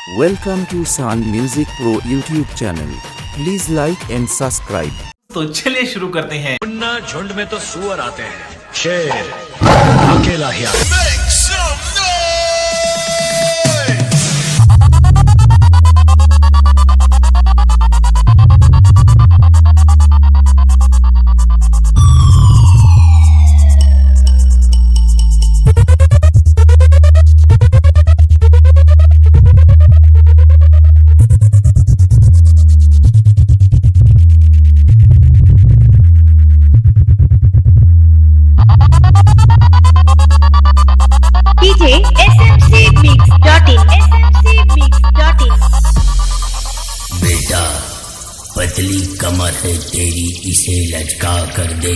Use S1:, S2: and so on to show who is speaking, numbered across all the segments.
S1: Welcome to Sound Music Pro YouTube channel. Please like and subscribe.
S2: तो चलिए शुरू करते हैं।
S3: मुन्ना झुंड में तो सुअर आते हैं, शेर अकेला ही आता है।
S4: DJ smcmix.in
S5: बेटा पतली कमर है तेरी, इसे लचका कर दे।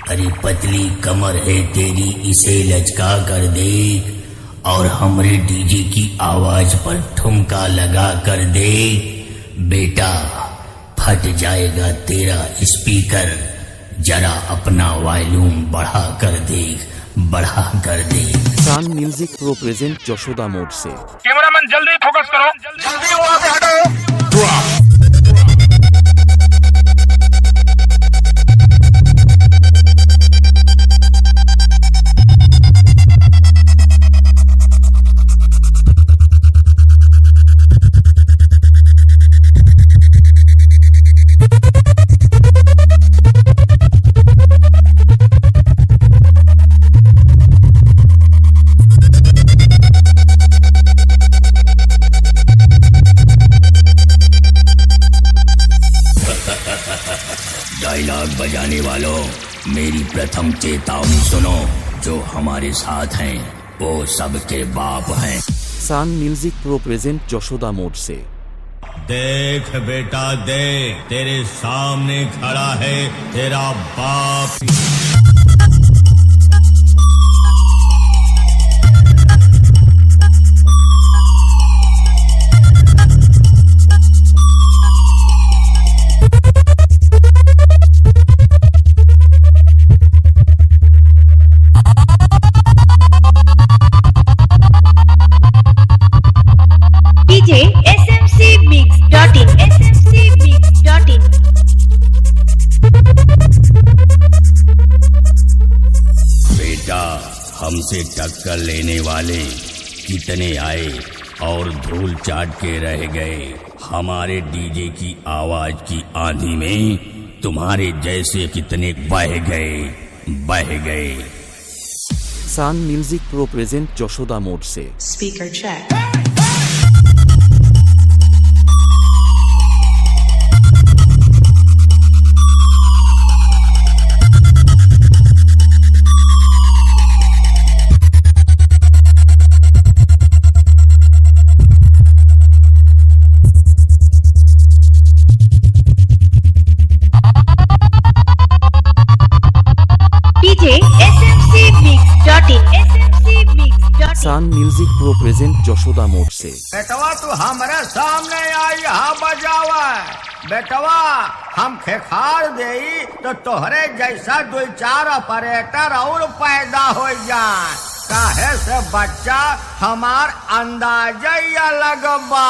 S5: अरे पतली कमर है तेरी, इसे लचका कर दे और हमरे डीजे की आवाज पर ठुमका लगा कर दे। बेटा फट जाएगा तेरा स्पीकर, जरा अपना वॉल्यूम बढ़ा कर दे, बढ़ा कर दे।
S1: Sound Music Pro present Jashoda मोड से।
S6: कैमरामैन जल्दी फोकस करो, जल्दी वहां से हटो।
S5: डायलॉग बजाने वालों, मेरी प्रथम चेतावनी सुनो। जो हमारे साथ हैं वो सबके बाप हैं।
S1: Sound Music Pro present Jashoda मोड से।
S3: देख बेटा देख, तेरे सामने खड़ा है तेरा बाप।
S4: DJ smcmix.in
S5: बेटा हमसे टक्कर लेने वाले कितने आए और धूल चाट के रह गए। हमारे डीजे की आवाज की आंधी में तुम्हारे जैसे कितने बह गए, बह गए।
S1: Sound Music Pro present Jashoda मोड से।
S7: Speaker check.
S4: DJ smcmix.in
S1: Sound Music Pro present Jashoda मोड से।
S6: बेटवा तू हमारे सामने आई यहाँ बजावा, बेटवा हम खेखार देई तो तोहरे जैसा दो चार ऑपरेटर और पैदा हो जाए। काहे से बच्चा हमार अंदाजा अलग बा।